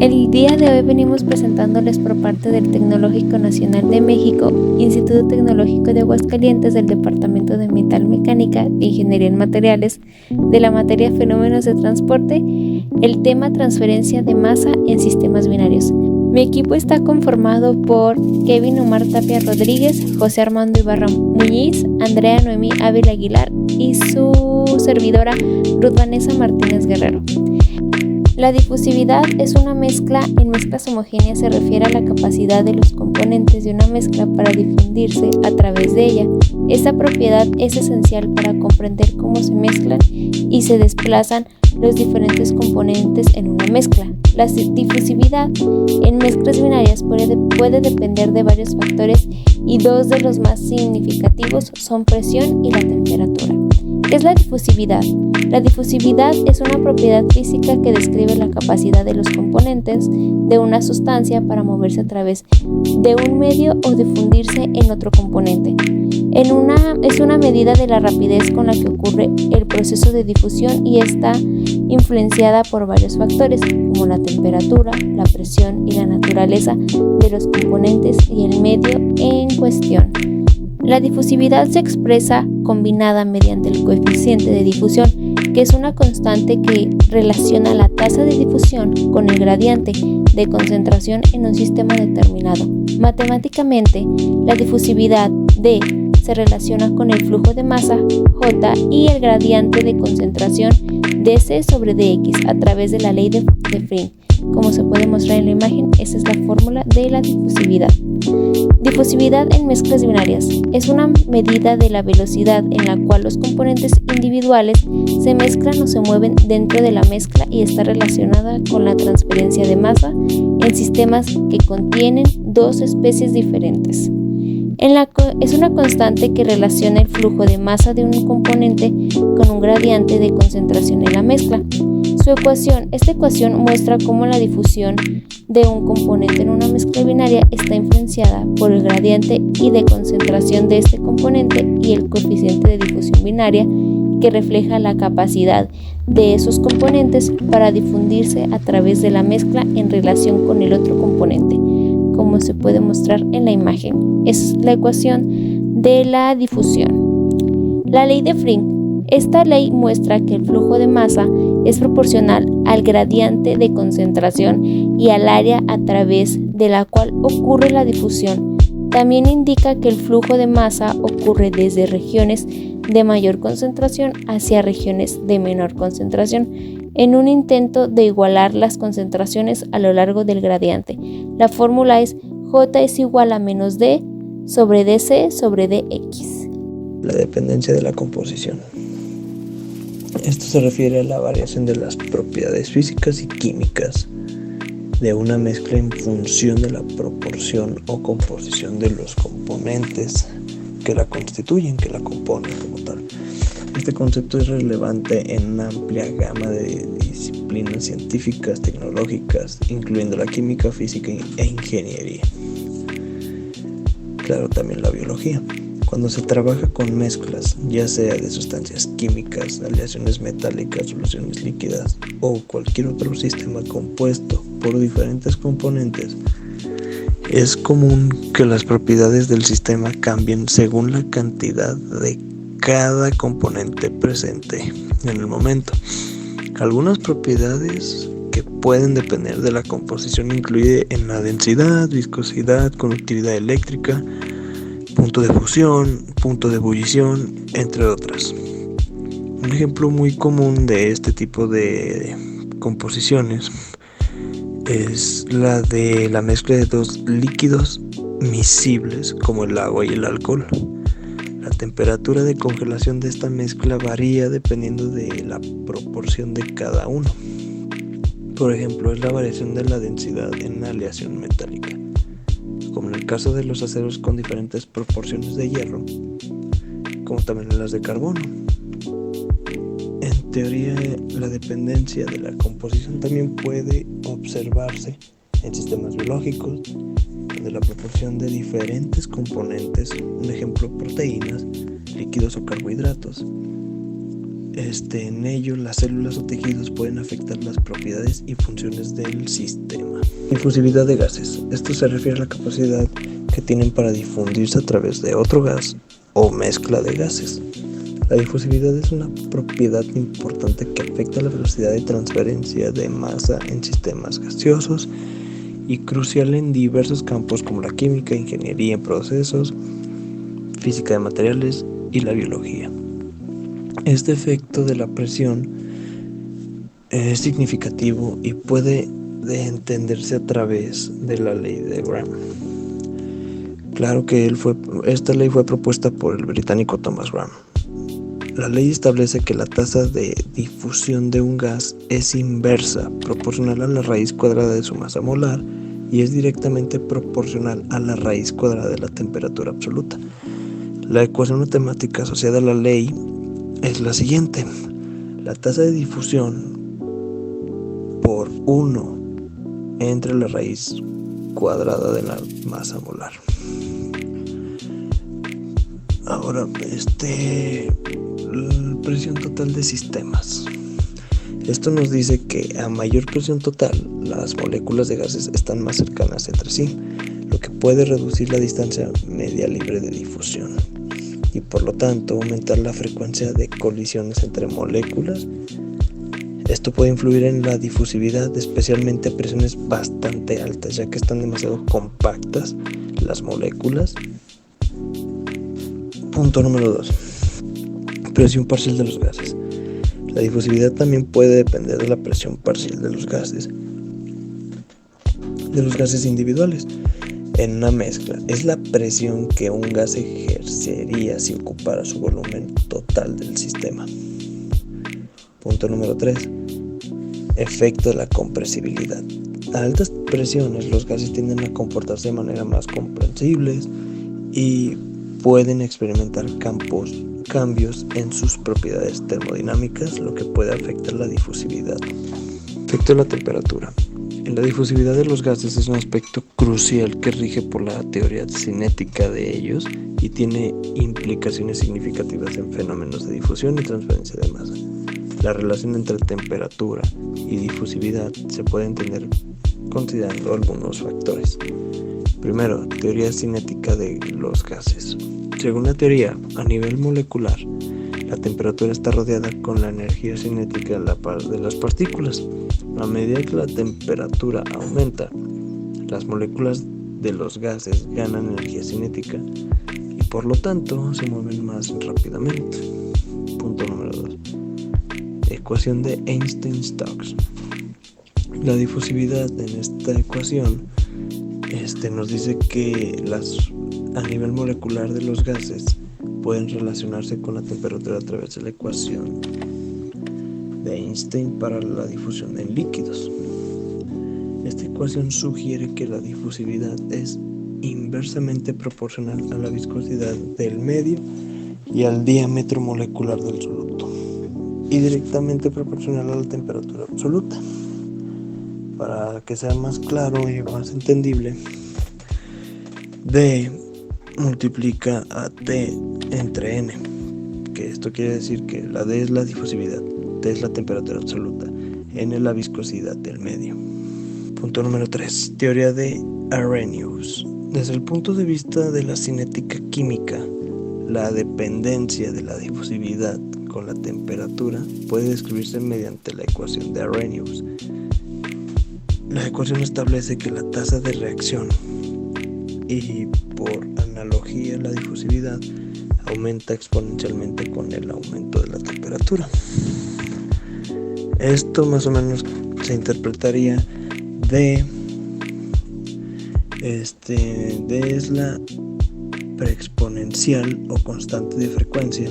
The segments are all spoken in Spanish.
El día de hoy venimos presentándoles por parte del Tecnológico Nacional de México, Instituto Tecnológico de Aguascalientes del Departamento de Metalmecánica de Ingeniería en Materiales de la materia Fenómenos de Transporte, el tema transferencia de masa en sistemas binarios. Mi equipo está conformado por Kevin Omar Tapia Rodríguez, José Armando Ibarra Muñiz, Andrea Noemí Ávila Aguilar y su servidora Ruth Vanessa Martínez Guerrero. La difusividad es una mezcla. En mezclas homogéneas se refiere a la capacidad de los componentes de una mezcla para difundirse a través de ella. Esta propiedad es esencial para comprender cómo se mezclan y se desplazan los diferentes componentes en una mezcla. La difusividad en mezclas binarias puede depender de varios factores y dos de los más significativos son presión y la temperatura. ¿Qué es la difusividad? La difusividad es una propiedad física que describe la capacidad de los componentes de una sustancia para moverse a través de un medio o difundirse en otro componente. Es una medida de la rapidez con la que ocurre el proceso de difusión y está influenciada por varios factores como la temperatura, la presión y la naturaleza de los componentes y el medio en cuestión. La difusividad se expresa combinada mediante el coeficiente de difusión, que es una constante que relaciona la tasa de difusión con el gradiente de concentración en un sistema determinado. Matemáticamente, la difusividad D se relaciona con el flujo de masa J y el gradiente de concentración dC sobre dx a través de la ley de Freund. Como se puede mostrar en la imagen, esa es la fórmula de la difusividad. Difusividad en mezclas binarias es una medida de la velocidad en la cual los componentes individuales se mezclan o se mueven dentro de la mezcla y está relacionada con la transferencia de masa en sistemas que contienen dos especies diferentes. Es una constante que relaciona el flujo de masa de un componente con un gradiente de concentración en la mezcla. Esta ecuación muestra cómo la difusión de un componente en una mezcla binaria está influenciada por el gradiente y de concentración de este componente y el coeficiente de difusión binaria que refleja la capacidad de esos componentes para difundirse a través de la mezcla en relación con el otro componente, como se puede mostrar en la imagen. Es la ecuación de la difusión. La ley de Freund. Esta ley muestra que el flujo de masa es proporcional al gradiente de concentración y al área a través de la cual ocurre la difusión. También indica que el flujo de masa ocurre desde regiones de mayor concentración hacia regiones de menor concentración, en un intento de igualar las concentraciones a lo largo del gradiente. La fórmula es J es igual a menos D sobre DC sobre DX. La dependencia de la composición. Esto se refiere a la variación de las propiedades físicas y químicas de una mezcla en función de la proporción o composición de los componentes que la constituyen, que la componen como tal. Este concepto es relevante en una amplia gama de disciplinas científicas, tecnológicas, incluyendo la química, física e ingeniería. Claro, también la biología. Cuando se trabaja con mezclas, ya sea de sustancias químicas, aleaciones metálicas, soluciones líquidas o cualquier otro sistema compuesto por diferentes componentes, es común que las propiedades del sistema cambien según la cantidad de cada componente presente en el momento. Algunas propiedades que pueden depender de la composición incluyen en la densidad, viscosidad, conductividad eléctrica, punto de fusión, punto de ebullición, entre otras. Un ejemplo muy común de este tipo de composiciones es la de la mezcla de dos líquidos miscibles como el agua y el alcohol. La temperatura de congelación de esta mezcla varía dependiendo de la proporción de cada uno. Por ejemplo, es la variación de la densidad en una aleación metálica, como en el caso de los aceros con diferentes proporciones de hierro, como también en las de carbono. En teoría, la dependencia de la composición también puede observarse en sistemas biológicos, donde la proporción de diferentes componentes, un ejemplo, proteínas, líquidos o carbohidratos, En ello, las células o tejidos pueden afectar las propiedades y funciones del sistema. Difusividad de gases. Esto se refiere a la capacidad que tienen para difundirse a través de otro gas o mezcla de gases. La difusividad es una propiedad importante que afecta la velocidad de transferencia de masa en sistemas gaseosos y crucial en diversos campos como la química, ingeniería en procesos, física de materiales y la biología. Este efecto de la presión es significativo y puede entenderse a través de la ley de Graham. Claro que esta ley fue propuesta por el británico Thomas Graham. La ley establece que la tasa de difusión de un gas es inversa, proporcional a la raíz cuadrada de su masa molar y es directamente proporcional a la raíz cuadrada de la temperatura absoluta. La ecuación matemática asociada a la ley es la siguiente: la tasa de difusión por 1 entre la raíz cuadrada de la masa molar. Ahora, presión total de sistemas. Esto nos dice que a mayor presión total, las moléculas de gases están más cercanas entre sí, lo que puede reducir la distancia media libre de difusión y por lo tanto aumentar la frecuencia de colisiones entre moléculas. Esto puede influir en la difusividad, especialmente a presiones bastante altas, ya que están demasiado compactas las moléculas. Punto número 2. Presión parcial de los gases. La difusividad también puede depender de la presión parcial de los gases individuales en una mezcla. Es la presión que un gas ejercería si ocupara su volumen total del sistema. Punto número 3. Efecto de la compresibilidad. A altas presiones los gases tienden a comportarse de manera más comprensibles y pueden experimentar cambios en sus propiedades termodinámicas, lo que puede afectar la difusividad. Efecto de la temperatura. En la difusividad de los gases es un aspecto crucial que rige por la teoría cinética de ellos y tiene implicaciones significativas en fenómenos de difusión y transferencia de masa. La relación entre temperatura y difusividad se puede entender considerando algunos factores. Primero, teoría cinética de los gases. Según la teoría, a nivel molecular, la temperatura está rodeada con la energía cinética de las partículas. A medida que la temperatura aumenta, las moléculas de los gases ganan energía cinética y por lo tanto se mueven más rápidamente. Punto número 2. Ecuación de Einstein-Stokes. La difusividad en esta ecuación nos dice que a nivel molecular de los gases pueden relacionarse con la temperatura a través de la ecuación de Einstein para la difusión en líquidos. Esta ecuación sugiere que la difusividad es inversamente proporcional a la viscosidad del medio y al diámetro molecular del soluto y directamente proporcional a la temperatura absoluta. Para que sea más claro y más entendible, D multiplica a T entre N, que esto quiere decir que la D es la difusividad, T es la temperatura absoluta, N es la viscosidad del medio. Punto número 3. Teoría de Arrhenius. Desde el punto de vista de la cinética química, la dependencia de la difusividad con la temperatura puede describirse mediante la ecuación de Arrhenius. La ecuación establece que la tasa de reacción y por analogía la difusividad aumenta exponencialmente con el aumento de la temperatura. Esto más o menos se interpretaría D es la preexponencial o constante de frecuencia,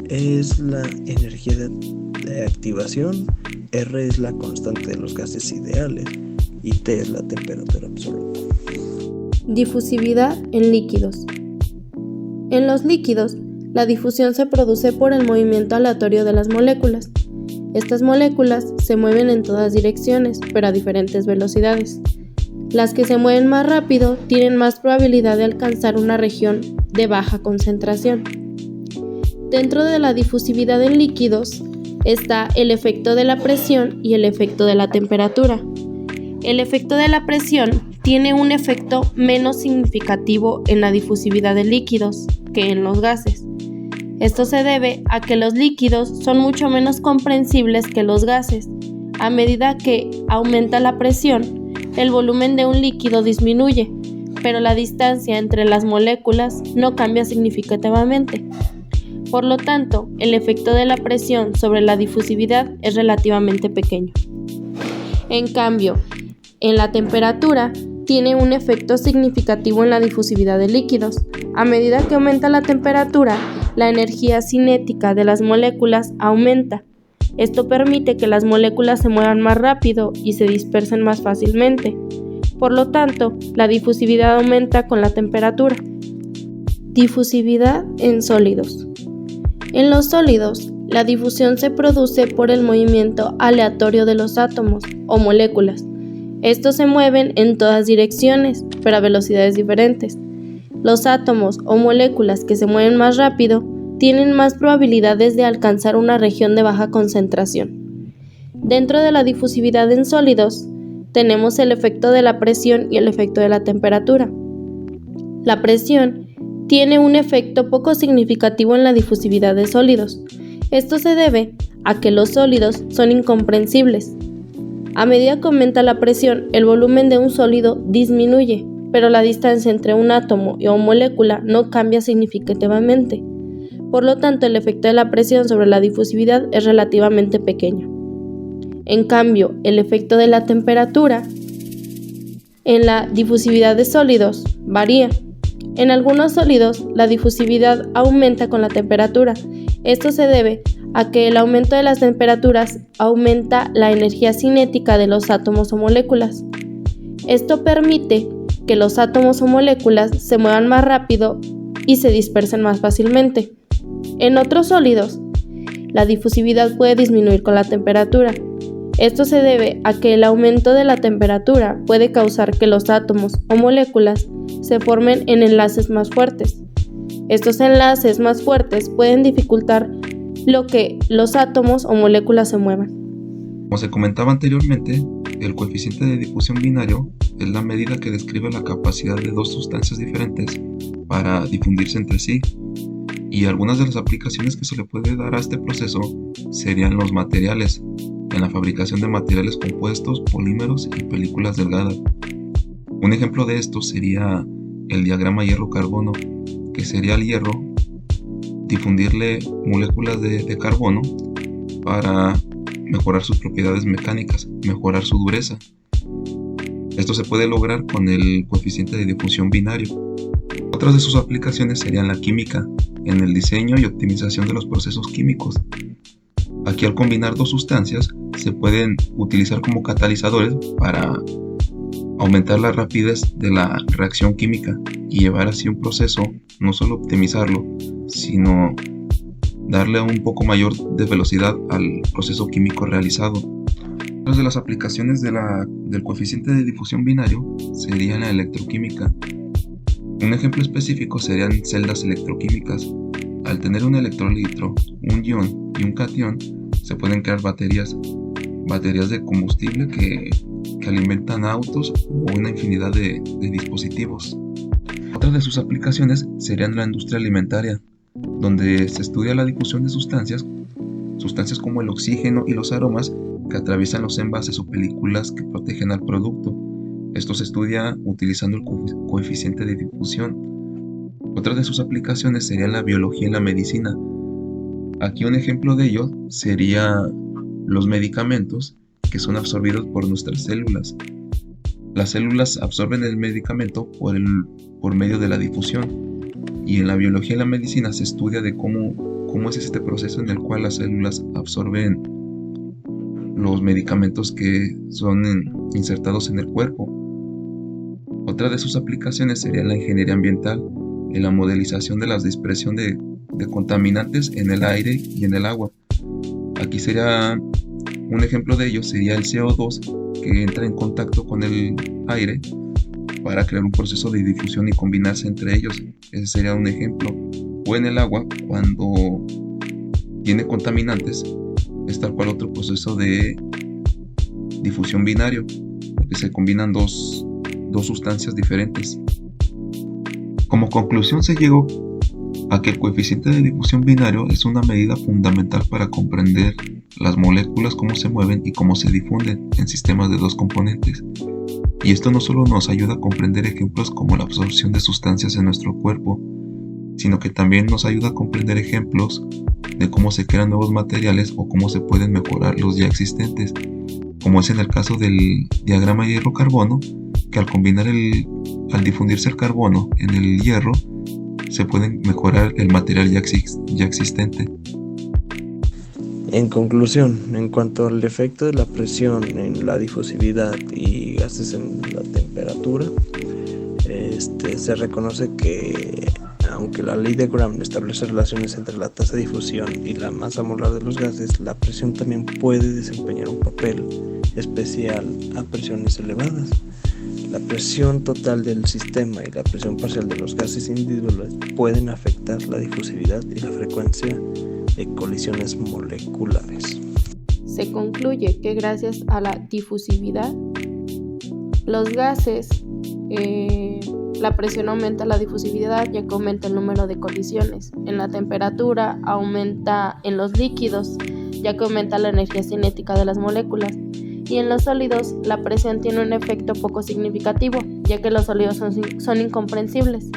es la energía de activación, R es la constante de los gases ideales y T es la temperatura absoluta. Difusividad en líquidos. En los líquidos, la difusión se produce por el movimiento aleatorio de las moléculas. Estas moléculas se mueven en todas direcciones, pero a diferentes velocidades. Las que se mueven más rápido tienen más probabilidad de alcanzar una región de baja concentración. Dentro de la difusividad en líquidos está el efecto de la presión y el efecto de la temperatura. El efecto de la presión tiene un efecto menos significativo en la difusividad de líquidos que en los gases. Esto se debe a que los líquidos son mucho menos comprensibles que los gases. A medida que aumenta la presión, el volumen de un líquido disminuye, pero la distancia entre las moléculas no cambia significativamente. Por lo tanto, el efecto de la presión sobre la difusividad es relativamente pequeño. En cambio, en la temperatura tiene un efecto significativo en la difusividad de líquidos. A medida que aumenta la temperatura, la energía cinética de las moléculas aumenta. Esto permite que las moléculas se muevan más rápido y se dispersen más fácilmente. Por lo tanto, la difusividad aumenta con la temperatura. Difusividad en sólidos. En los sólidos, la difusión se produce por el movimiento aleatorio de los átomos o moléculas. Estos se mueven en todas direcciones, pero a velocidades diferentes. Los átomos o moléculas que se mueven más rápido tienen más probabilidades de alcanzar una región de baja concentración. Dentro de la difusividad en sólidos, tenemos el efecto de la presión y el efecto de la temperatura. La presión tiene un efecto poco significativo en la difusividad de sólidos. Esto se debe a que los sólidos son incomprensibles. A medida que aumenta la presión, el volumen de un sólido disminuye, pero la distancia entre un átomo o molécula no cambia significativamente. Por lo tanto, el efecto de la presión sobre la difusividad es relativamente pequeño. En cambio, el efecto de la temperatura en la difusividad de sólidos varía. En algunos sólidos, la difusividad aumenta con la temperatura. Esto se debe a que el aumento de las temperaturas aumenta la energía cinética de los átomos o moléculas. Esto permite que los átomos o moléculas se muevan más rápido y se dispersen más fácilmente. En otros sólidos, la difusividad puede disminuir con la temperatura. Esto se debe a que el aumento de la temperatura puede causar que los átomos o moléculas se formen en enlaces más fuertes. Estos enlaces más fuertes pueden dificultar lo que los átomos o moléculas se muevan. Como se comentaba anteriormente, el coeficiente de difusión binario es la medida que describe la capacidad de dos sustancias diferentes para difundirse entre sí, y algunas de las aplicaciones que se le puede dar a este proceso serían los materiales, en la fabricación de materiales compuestos, polímeros y películas delgadas. Un ejemplo de esto sería el diagrama hierro-carbono, que sería al hierro difundirle moléculas de carbono para mejorar sus propiedades mecánicas, mejorar su dureza. Esto se puede lograr con el coeficiente de difusión binario. Otras de sus aplicaciones serían la química, en el diseño y optimización de los procesos químicos. Aquí, al combinar dos sustancias, se pueden utilizar como catalizadores para aumentar la rapidez de la reacción química y llevar así un proceso, no solo optimizarlo, sino darle un poco mayor de velocidad al proceso químico realizado. Otras de las aplicaciones del coeficiente de difusión binario serían la electroquímica. Un ejemplo específico serían celdas electroquímicas. Al tener un electrolito, un ion y un catión, se pueden crear baterías de combustible que alimentan autos o una infinidad de dispositivos. Otra de sus aplicaciones serían la industria alimentaria, donde se estudia la difusión de sustancias como el oxígeno y los aromas que atraviesan los envases o películas que protegen al producto. Esto se estudia utilizando el coeficiente de difusión. Otra de sus aplicaciones sería la biología y la medicina. Aquí un ejemplo de ello sería los medicamentos que son absorbidos por nuestras células. Las células absorben el medicamento por medio de la difusión, y en la biología y la medicina se estudia de cómo es este proceso en el cual las células absorben los medicamentos que son insertados en el cuerpo. Otra de sus aplicaciones sería la ingeniería ambiental, en la modelización de la dispersión de contaminantes en el aire y en el agua. Aquí sería un ejemplo de ello sería el CO2, que entra en contacto con el aire para crear un proceso de difusión y combinarse entre ellos. Ese sería un ejemplo. o en el agua, cuando tiene contaminantes, es tal cual otro proceso de difusión binario, porque se combinan dos sustancias diferentes. Como conclusión se llegó a que el coeficiente de difusión binario es una medida fundamental para comprender las moléculas, cómo se mueven y cómo se difunden en sistemas de dos componentes. Y esto no solo nos ayuda a comprender ejemplos como la absorción de sustancias en nuestro cuerpo, sino que también nos ayuda a comprender ejemplos de cómo se crean nuevos materiales o cómo se pueden mejorar los ya existentes, como es en el caso del diagrama hierro-carbono, que al difundirse el carbono en el hierro, se puede mejorar el material ya existente. En conclusión, en cuanto al efecto de la presión en la difusividad y gases en la temperatura, se reconoce que aunque la ley de Graham establece relaciones entre la tasa de difusión y la masa molar de los gases, la presión también puede desempeñar un papel especial a presiones elevadas. La presión total del sistema y la presión parcial de los gases individuales pueden afectar la difusividad y la frecuencia de colisiones moleculares. Se concluye que gracias a la difusividad, los gases, la presión aumenta la difusividad, ya que aumenta el número de colisiones. En la temperatura aumenta en los líquidos, ya que aumenta la energía cinética de las moléculas. Y en los sólidos, la presión tiene un efecto poco significativo, ya que los sólidos son incomprensibles.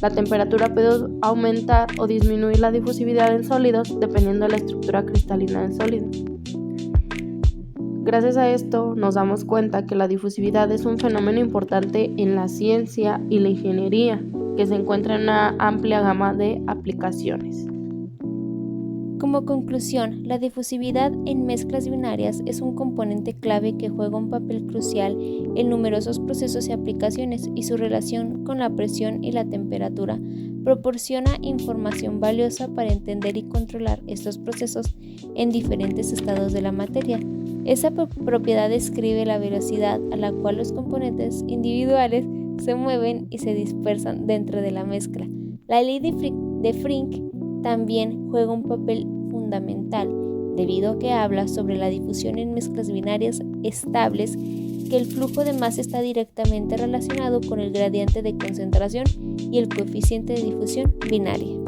La temperatura puede aumentar o disminuir la difusividad en sólidos dependiendo de la estructura cristalina del sólido. Gracias a esto nos damos cuenta que la difusividad es un fenómeno importante en la ciencia y la ingeniería, que se encuentra en una amplia gama de aplicaciones. Como conclusión, la difusividad en mezclas binarias es un componente clave que juega un papel crucial en numerosos procesos y aplicaciones, y su relación con la presión y la temperatura proporciona información valiosa para entender y controlar estos procesos en diferentes estados de la materia. Esa propiedad describe la velocidad a la cual los componentes individuales se mueven y se dispersan dentro de la mezcla. La ley de Fick también juega un papel fundamental, debido a que habla sobre la difusión en mezclas binarias estables, que el flujo de masa está directamente relacionado con el gradiente de concentración y el coeficiente de difusión binaria.